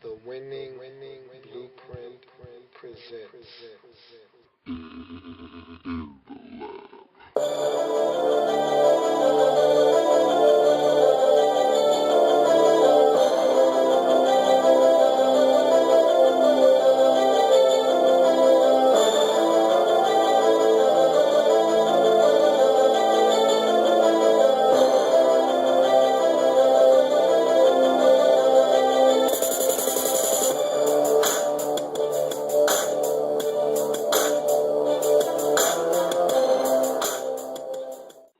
The winning blueprint presents.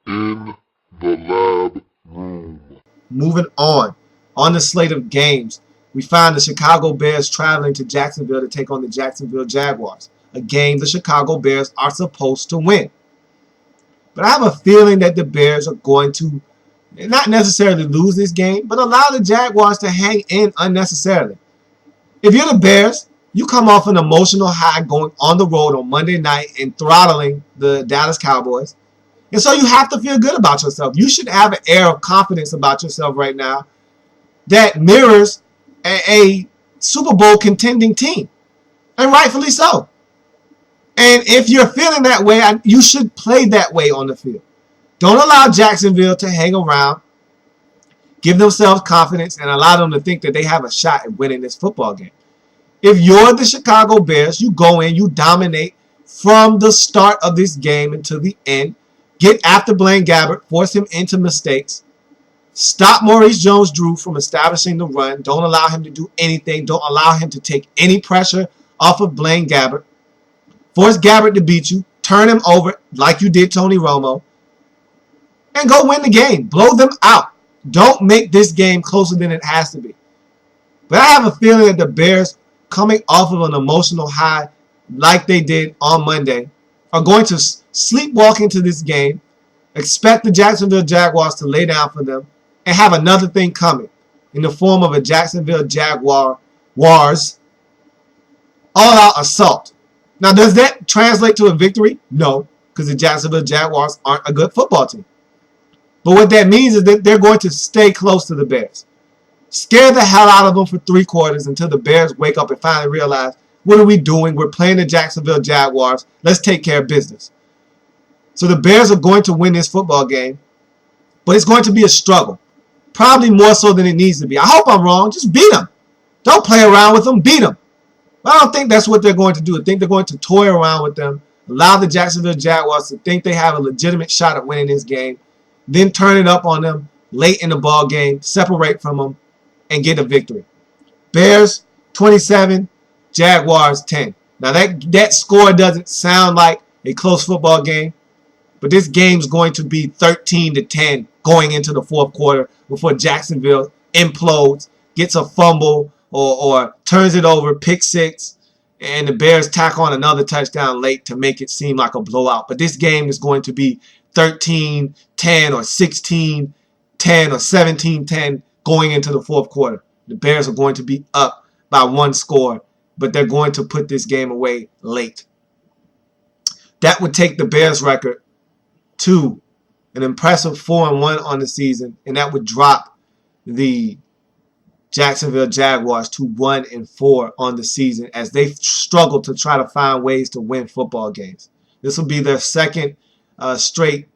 In the lab room. Moving on the slate of games, we find the Chicago Bears traveling to Jacksonville to take on the Jacksonville Jaguars, a game the Chicago Bears are supposed to win. But I have a feeling that the Bears are going to not necessarily lose this game, but allow the Jaguars to hang in unnecessarily. If you're the Bears, you come off an emotional high going on the road on Monday night and throttling the Dallas Cowboys. And so you have to feel good about yourself. You should have an air of confidence about yourself right now that mirrors a Super Bowl contending team. And rightfully so. And if you're feeling that way, you should play that way on the field. Don't allow Jacksonville to hang around, give themselves confidence, and allow them to think that they have a shot at winning this football game. If you're the Chicago Bears, you go in, you dominate from the start of this game until the end. Get after Blaine Gabbert, force him into mistakes. Stop Maurice Jones-Drew from establishing the run. Don't allow him to do anything. Don't allow him to take any pressure off of Blaine Gabbert. Force Gabbert to beat you. Turn him over like you did Tony Romo. And go win the game. Blow them out. Don't make this game closer than it has to be. But I have a feeling that the Bears, coming off of an emotional high like they did on Monday, are going to sleepwalk into this game, expect the Jacksonville Jaguars to lay down for them, and have another thing coming in the form of a Jacksonville Jaguars all-out assault. Now, does that translate to a victory? No, because the Jacksonville Jaguars aren't a good football team. But what that means is that they're going to stay close to the Bears. Scare the hell out of them for 3 quarters until the Bears wake up and finally realize, what are we doing? We're playing the Jacksonville Jaguars. Let's take care of business. So the Bears are going to win this football game, but it's going to be a struggle. Probably more so than it needs to be. I hope I'm wrong. Just beat them. Don't play around with them. Beat them. But I don't think that's what they're going to do. I think they're going to toy around with them, allow the Jacksonville Jaguars to think they have a legitimate shot at winning this game, then turn it up on them late in the ball game, separate from them, and get a victory. Bears 27, Jaguars 10. Now that score doesn't sound like a close football game, but this game's going to be 13-10 going into the fourth quarter before Jacksonville implodes, gets a fumble, or turns it over, pick six, and the Bears tack on another touchdown late to make it seem like a blowout. But this game is going to be 13-10 or 16-10 or 17-10 going into the fourth quarter. The Bears are going to be up by 1 score, but they're going to put this game away late. That would take the Bears record to an impressive 4-1 on the season, and that would drop the Jacksonville Jaguars to 1-4 on the season as they struggle to try to find ways to win football games. This will be their second straight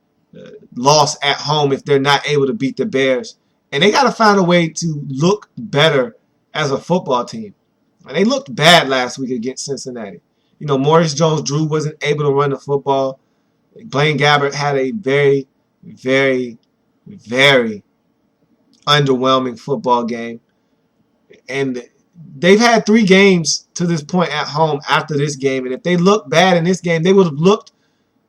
loss at home if they're not able to beat the Bears. And they got to find a way to look better as a football team. And they looked bad last week against Cincinnati. You know, Maurice Jones-Drew wasn't able to run the football. Blaine Gabbert had a very, very, very underwhelming football game. And they've had 3 games to this point at home after this game. And if they looked bad in this game, they would have looked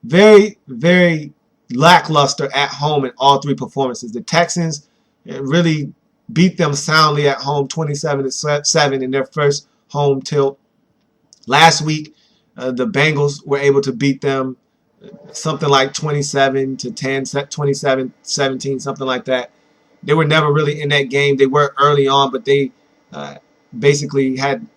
very, very lackluster at home in all 3 performances. The Texans really beat them soundly at home, 27-7 in their first home tilt. Last week, the Bengals were able to beat them something like 27-10, 27-17, something like that. They were never really in that game. They were early on, but they basically had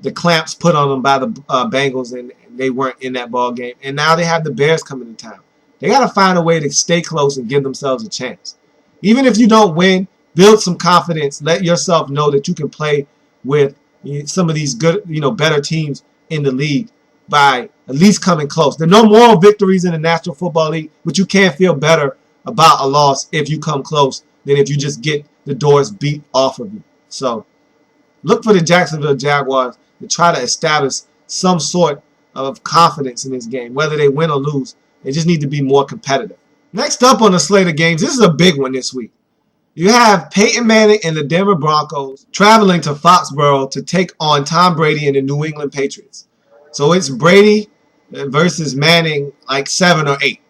the clamps put on them by the Bengals, and they weren't in that ball game. And now they have the Bears coming to town. They got to find a way to stay close and give themselves a chance. Even if you don't win, build some confidence. Let yourself know that you can play with some of these good, better teams in the league by at least coming close. There are no moral victories in the National Football League, but you can feel better about a loss if you come close than if you just get the doors beat off of you. So look for the Jacksonville Jaguars to try to establish some sort of confidence in this game. Whether they win or lose, they just need to be more competitive. Next up on the slate of games, this is a big one this week. You have Peyton Manning and the Denver Broncos traveling to Foxborough to take on Tom Brady and the New England Patriots. So it's Brady versus Manning like 7 or 8.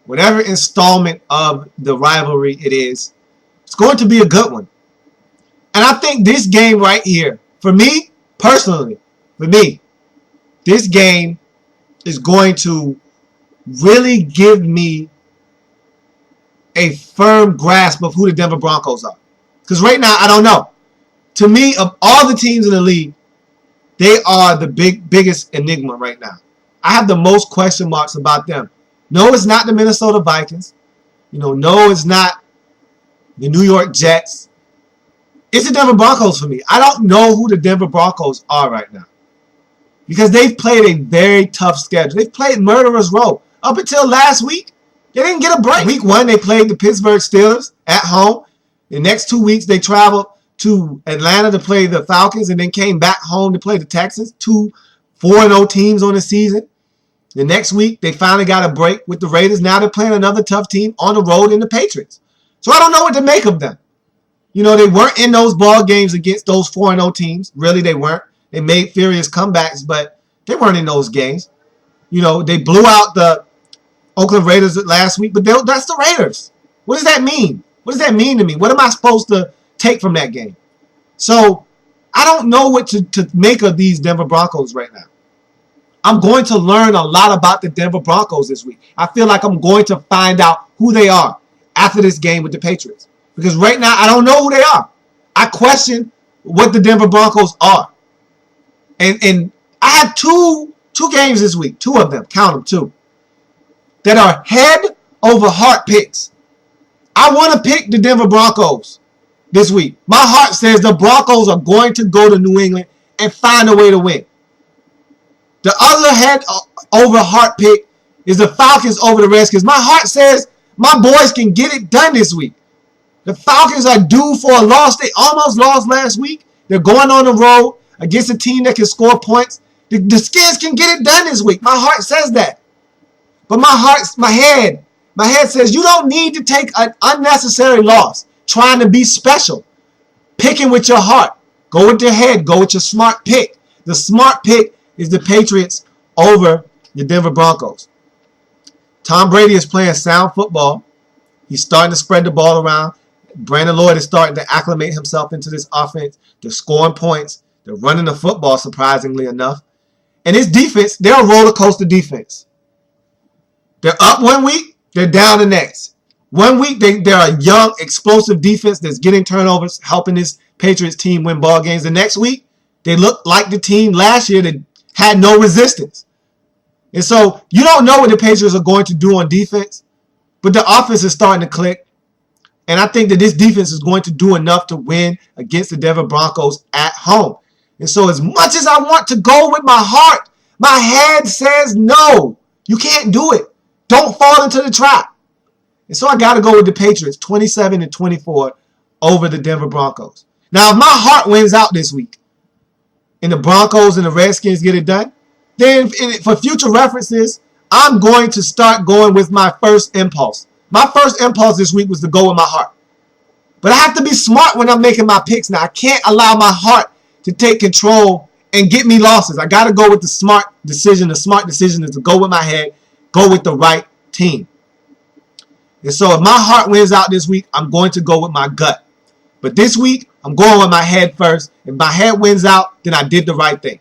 Whatever installment of the rivalry it is, it's going to be a good one. And I think this game right here, for me, personally, this game is going to really give me a firm grasp of who the Denver Broncos are. Because right now, I don't know. To me, of all the teams in the league, they are the biggest enigma right now. I have the most question marks about them. No, it's not the Minnesota Vikings. No, it's not the New York Jets. It's the Denver Broncos for me. I don't know who the Denver Broncos are right now. Because they've played a very tough schedule. They've played murderer's row. Up until last week, they didn't get a break. Week 1, they played the Pittsburgh Steelers at home. The next 2 weeks, they traveled to Atlanta to play the Falcons and then came back home to play the Texans. 2 4-0 teams on the season. The next week, they finally got a break with the Raiders. Now they're playing another tough team on the road in the Patriots. So I don't know what to make of them. They weren't in those ball games against those 4-0 teams. Really, they weren't. They made furious comebacks, but they weren't in those games. They blew out the Oakland Raiders last week, but that's the Raiders. What does that mean? What does that mean to me? What am I supposed to take from that game? So I don't know what to make of these Denver Broncos right now. I'm going to learn a lot about the Denver Broncos this week. I feel like I'm going to find out who they are after this game with the Patriots. Because right now, I don't know who they are. I question what the Denver Broncos are. And I have two games this week. 2 of them. Count them, 2. That are head over heart picks. I want to pick the Denver Broncos this week. My heart says the Broncos are going to go to New England and find a way to win. The other head over heart pick is the Falcons over the Redskins. My heart says my boys can get it done this week. The Falcons are due for a loss. They almost lost last week. They're going on the road against a team that can score points. The Skins can get it done this week. My heart says that. But my head says you don't need to take an unnecessary loss trying to be special. Picking with your heart. Go with your head. Go with your smart pick. The smart pick is the Patriots over the Denver Broncos. Tom Brady is playing sound football. He's starting to spread the ball around. Brandon Lloyd is starting to acclimate himself into this offense. They're scoring points. They're running the football, surprisingly enough. And his defense, they're a roller coaster defense. They're up 1 week, they're down the next. 1 week, they're a young, explosive defense that's getting turnovers, helping this Patriots team win ball games. The next week, they look like the team last year that had no resistance. And so you don't know what the Patriots are going to do on defense, but the offense is starting to click. And I think that this defense is going to do enough to win against the Denver Broncos at home. And so as much as I want to go with my heart, my head says no. You can't do it. Don't fall into the trap. And so I got to go with the Patriots, 27-24 over the Denver Broncos. Now, if my heart wins out this week and the Broncos and the Redskins get it done, then for future references, I'm going to start going with my first impulse. My first impulse this week was to go with my heart. But I have to be smart when I'm making my picks now. I can't allow my heart to take control and get me losses. I got to go with the smart decision. The smart decision is to go with my head, go with the right team. And so if my heart wins out this week, I'm going to go with my gut. But this week, I'm going with my head first. If my head wins out, then I did the right thing.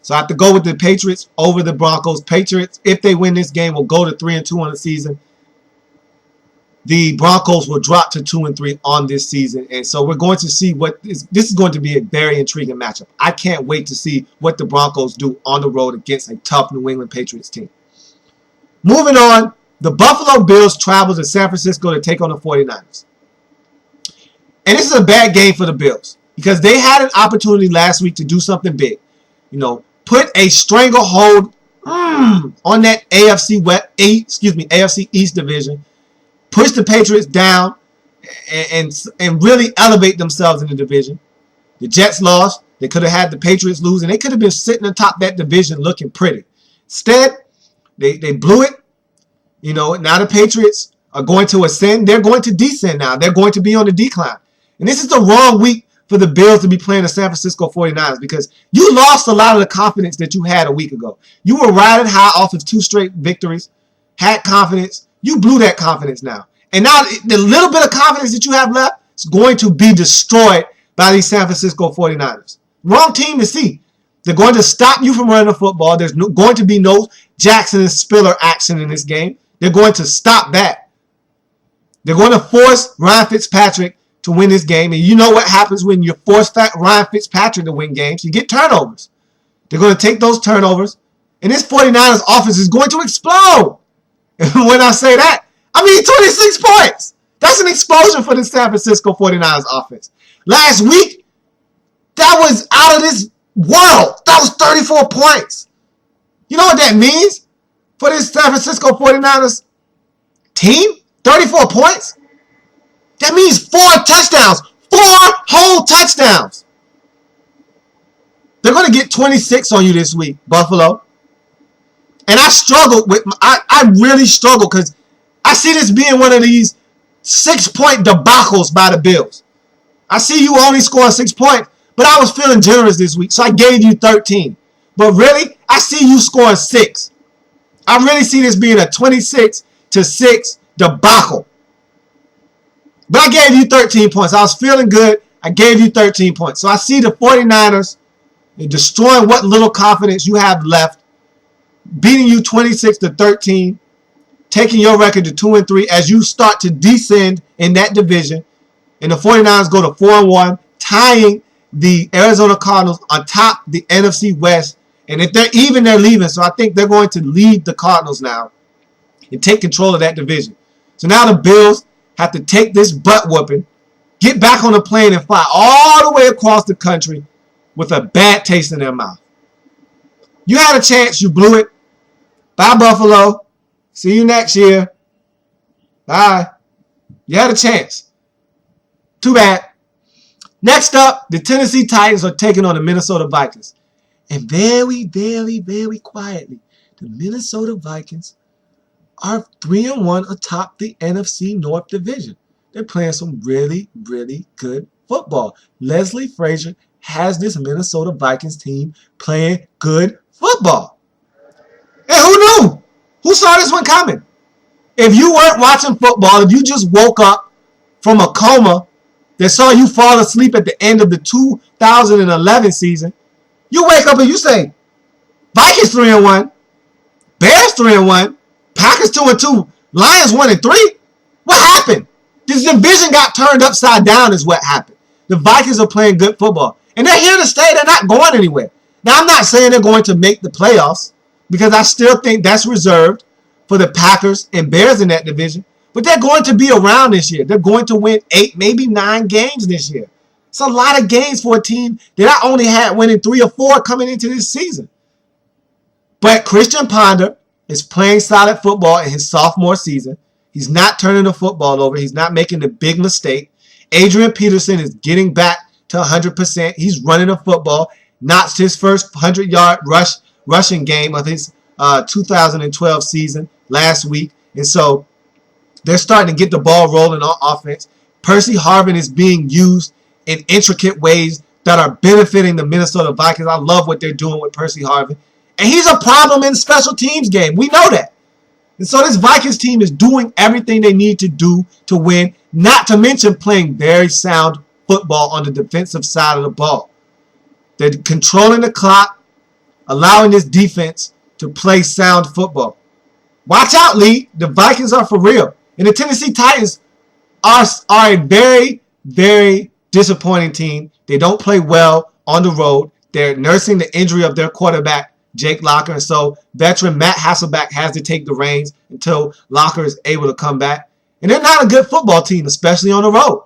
So I have to go with the Patriots over the Broncos. Patriots, if they win this game, will go to 3-2 on the season. The Broncos will drop to 2-3 on this season. And so we're going to see this is going to be a very intriguing matchup. I can't wait to see what the Broncos do on the road against a tough New England Patriots team. Moving on, the Buffalo Bills travel to San Francisco to take on the 49ers. And this is a bad game for the Bills. because they had an opportunity last week to do something big. You know, put a stranglehold on that AFC East division, push the Patriots down, and really elevate themselves in the division. The Jets lost. They could have had the Patriots lose, and they could have been sitting atop that division looking pretty. Instead, they blew it. You know, now the Patriots are going to ascend. They're going to descend now. They're going to be on the decline. And this is the wrong week for the Bills to be playing the San Francisco 49ers, because you lost a lot of the confidence that you had a week ago. You were riding high off of 2 straight victories, had confidence. You blew that confidence now. And now the little bit of confidence that you have left is going to be destroyed by these San Francisco 49ers. Wrong team to see. They're going to stop you from running the football. There's going to be no Jackson and Spiller action in this game. They're going to stop that. They're going to force Ryan Fitzpatrick to win this game. And you know what happens when you force Ryan Fitzpatrick to win games? You get turnovers. They're going to take those turnovers. And this 49ers offense is going to explode. And when I say that, I mean 26 points. That's an explosion for the San Francisco 49ers offense. Last week, that was out of this world. That was 34 points. You know what that means for this San Francisco 49ers team? 34 points? That means 4 touchdowns. 4 whole touchdowns. They're going to get 26 on you this week, Buffalo. And I struggled with, I really struggle because I see this being one of these 6-point debacles by the Bills. I see you only scoring 6 points, but I was feeling generous this week, so I gave you 13. But really, I see you scoring 6. I really see this being a 26-6 debacle. But I gave you 13 points. I was feeling good. I gave you 13 points. So I see the 49ers destroying what little confidence you have left, beating you 26-13, taking your record to 2-3 as you start to descend in that division. And the 49ers go to 4-1, tying the Arizona Cardinals on top the NFC West. And if they're even, they're leaving. So I think they're going to lead the Cardinals now and take control of that division. So now the Bills have to take this butt whooping, get back on the plane and fly all the way across the country with a bad taste in their mouth. You had a chance. You blew it. Bye, Buffalo. See you next year. Bye. You had a chance. Too bad. Next up, the Tennessee Titans are taking on the Minnesota Vikings. And very, very, very quietly, the Minnesota Vikings are 3-1 atop the NFC North Division. They're playing some really, really good football. Leslie Frazier has this Minnesota Vikings team playing good football. And who knew? Who saw this one coming? If you weren't watching football, if you just woke up from a coma that saw you fall asleep at the end of the 2011 season, you wake up and you say, Vikings 3-1, Bears 3-1, Packers 2-2, Lions 1-3. What happened? This division got turned upside down is what happened. The Vikings are playing good football. And they're here to stay. They're not going anywhere. Now, I'm not saying they're going to make the playoffs because I still think that's reserved for the Packers and Bears in that division. But they're going to be around this year. They're going to win 8, maybe 9 games this year. It's a lot of games for a team that I only had winning 3 or 4 coming into this season. But Christian Ponder is playing solid football in his sophomore season. He's not turning the football over. He's not making the big mistake. Adrian Peterson is getting back to 100%. He's running the football. Notched his first 100-yard rushing game of his 2012 season last week. And so they're starting to get the ball rolling on offense. Percy Harvin is being used in intricate ways that are benefiting the Minnesota Vikings. I love what they're doing with Percy Harvin. And he's a problem in the special teams game. We know that. And so this Vikings team is doing everything they need to do to win, not to mention playing very sound football on the defensive side of the ball. They're controlling the clock, allowing this defense to play sound football. Watch out, Lee. The Vikings are for real. And the Tennessee Titans are a very, very disappointing team. They don't play well on the road. They're nursing the injury of their quarterback, Jake Locker. And so veteran Matt Hasselbeck has to take the reins until Locker is able to come back. And they're not a good football team, especially on the road.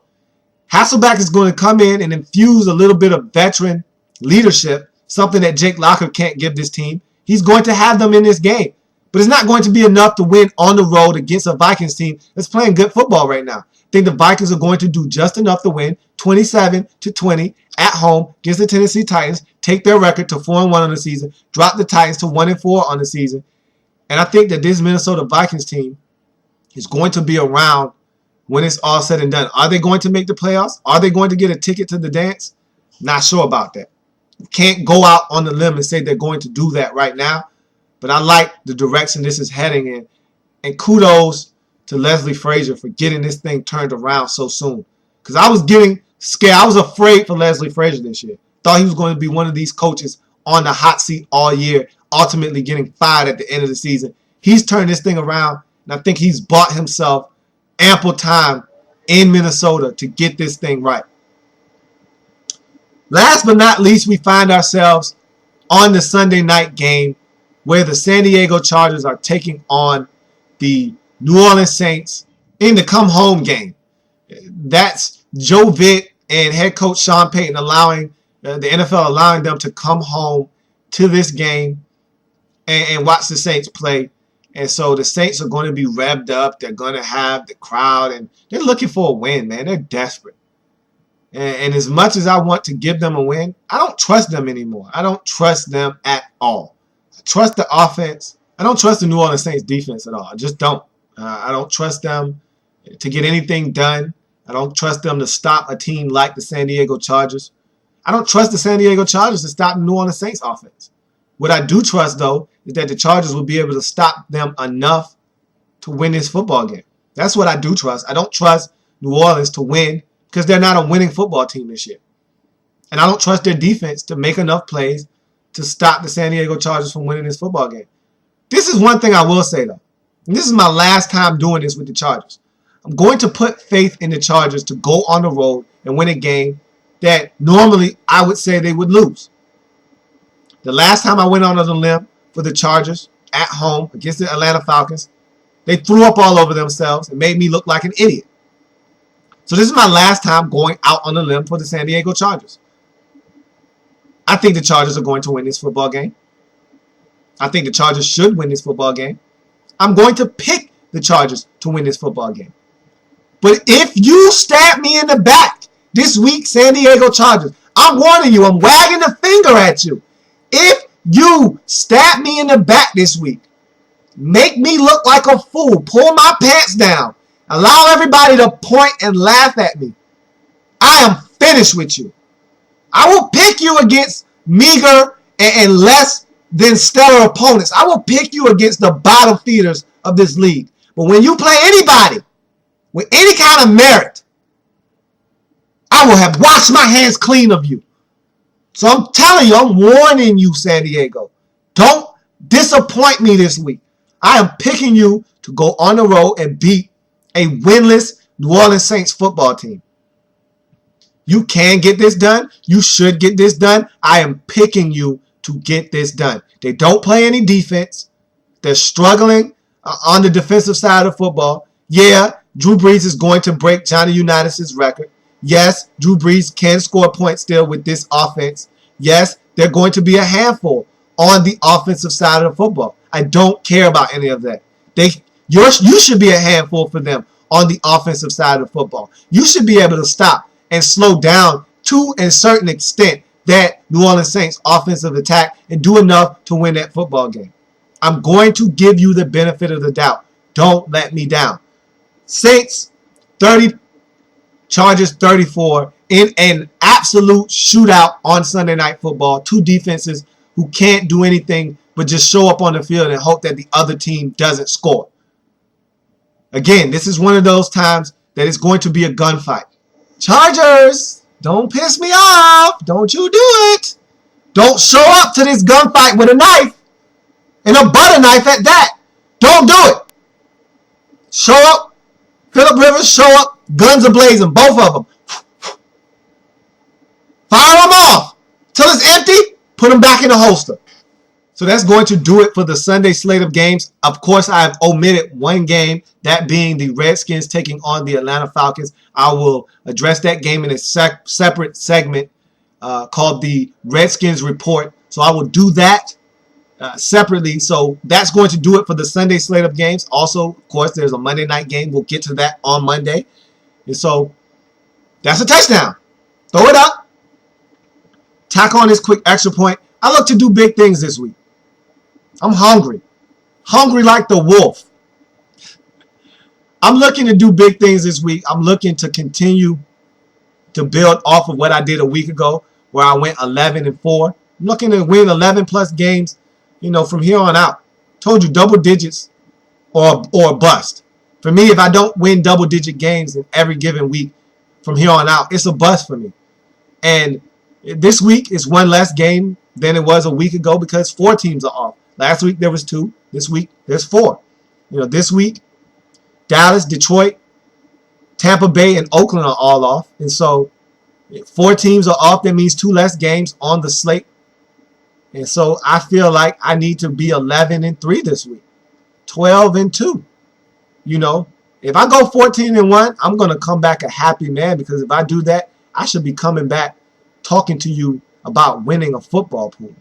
Hasselbeck is going to come in and infuse a little bit of veteran leadership, something that Jake Locker can't give this team. He's going to have them in this game. But it's not going to be enough to win on the road against a Vikings team that's playing good football right now. I think the Vikings are going to do just enough to win 27-20 at home against the Tennessee Titans, take their record to 4-1 on the season, drop the Titans to 1-4 on the season. And I think that this Minnesota Vikings team is going to be around when it's all said and done. Are they going to make the playoffs? Are they going to get a ticket to the dance? Not sure about that. Can't go out on the limb and say they're going to do that right now. But I like the direction this is heading in. And kudos to Leslie Frazier for getting this thing turned around so soon. Because I was getting scared. I was afraid for Leslie Frazier this year. Thought he was going to be one of these coaches on the hot seat all year, ultimately getting fired at the end of the season. He's turned this thing around, and I think he's bought himself ample time in Minnesota to get this thing right. Last but not least, we find ourselves on the Sunday night game where the San Diego Chargers are taking on the New Orleans Saints in the come-home game. That's Joe Vick and head coach Sean Payton allowing the NFL allowing them to come home to this game and watch the Saints play. And so the Saints are going to be revved up. They're going to have the crowd, and they're looking for a win, man. They're desperate. And as much as I want to give them a win, I don't trust them anymore. I don't trust them at all. I trust the offense. I don't trust the New Orleans Saints defense at all. I just don't. I don't trust them to get anything done. I don't trust them to stop a team like the San Diego Chargers. I don't trust the San Diego Chargers to stop the New Orleans Saints offense. What I do trust, though, is that the Chargers will be able to stop them enough to win this football game. That's what I do trust. I don't trust New Orleans to win because they're not a winning football team this year. And I don't trust their defense to make enough plays to stop the San Diego Chargers from winning this football game. This is one thing I will say, though. And this is my last time doing this with the Chargers. I'm going to put faith in the Chargers to go on the road and win a game that normally I would say they would lose. The last time I went on the limb for the Chargers at home against the Atlanta Falcons, they threw up all over themselves and made me look like an idiot. So this is my last time going out on the limb for the San Diego Chargers. I think the Chargers are going to win this football game. I think the Chargers should win this football game. I'm going to pick the Chargers to win this football game. But if you stab me in the back this week, San Diego Chargers, I'm warning you. I'm wagging the finger at you. If you stab me in the back this week, make me look like a fool, pull my pants down, allow everybody to point and laugh at me, I am finished with you. I will pick you against meager and less than stellar opponents. I will pick you against the bottom feeders of this league. But when you play anybody with any kind of merit, I will have washed my hands clean of you. So I'm telling you, I'm warning you, San Diego. Don't disappoint me this week. I am picking you to go on the road and beat a winless New Orleans Saints football team. You can get this done. You should get this done. I am picking you to get this done. They don't play any defense. They're struggling on the defensive side of football. Yeah, Drew Brees is going to break Johnny Unitas' record. Yes, Drew Brees can score points still with this offense. Yes, they're going to be a handful on the offensive side of the football. I don't care about any of that. You should be a handful for them on the offensive side of football. You should be able to stop and slow down to a certain extent that New Orleans Saints offensive attack and do enough to win that football game. I'm going to give you the benefit of the doubt. Don't let me down. Saints 30, Chargers 34 in an absolute shootout on Sunday Night Football. Two defenses who can't do anything but just show up on the field and hope that the other team doesn't score. Again, this is one of those times that it's going to be a gunfight. Chargers, don't piss me off. Don't you do it. Don't show up to this gunfight with a knife and a butter knife at that. Don't do it. Show up. Phillip Rivers, show up. Guns are blazing, both of them. Fire them off. Till it's empty, put them back in the holster. So that's going to do it for the Sunday slate of games. Of course, I have omitted one game, that being the Redskins taking on the Atlanta Falcons. I will address that game in a separate segment called the Redskins Report. So I will do that separately. So that's going to do it for the Sunday slate of games. Also, of course, there's a Monday night game. We'll get to that on Monday. And so that's a touchdown. Throw it up. Tack on this quick extra point. I look to do big things this week. I'm hungry. Hungry like the wolf. I'm looking to do big things this week. I'm looking to continue to build off of what I did a week ago where I went 11-4. I'm looking to win 11 plus games, from here on out. Told you double digits or bust. For me, if I don't win double digit games in every given week from here on out, it's a bust for me. And this week is one less game than it was a week ago because 4 teams are off. Last week there was 2. This week there's 4. This week Dallas, Detroit, Tampa Bay, and Oakland are all off. And so 4 teams are off. That means 2 less games on the slate. And so I feel like I need to be 11-3 this week. 12-2. If I go 14-1, I'm going to come back a happy man because if I do that, I should be coming back talking to you about winning a football pool.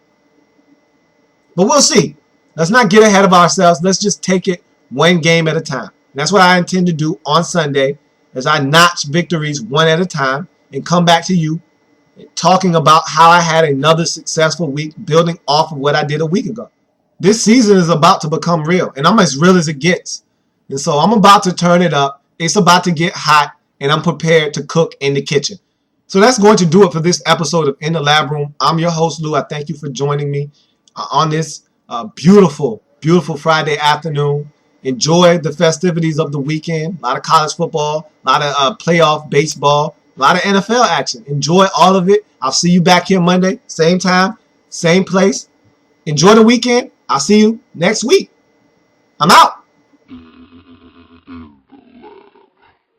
But we'll see. Let's not get ahead of ourselves. Let's just take it one game at a time. And that's what I intend to do on Sunday as I notch victories one at a time and come back to you talking about how I had another successful week building off of what I did a week ago. This season is about to become real, and I'm as real as it gets. And so I'm about to turn it up. It's about to get hot, and I'm prepared to cook in the kitchen. So that's going to do it for this episode of In the Lab Room. I'm your host, Lou. I thank you for joining me on this beautiful, beautiful Friday afternoon. Enjoy the festivities of the weekend. A lot of college football, a lot of playoff baseball, a lot of NFL action. Enjoy all of it. I'll see you back here Monday, same time, same place. Enjoy the weekend. I'll see you next week. I'm out.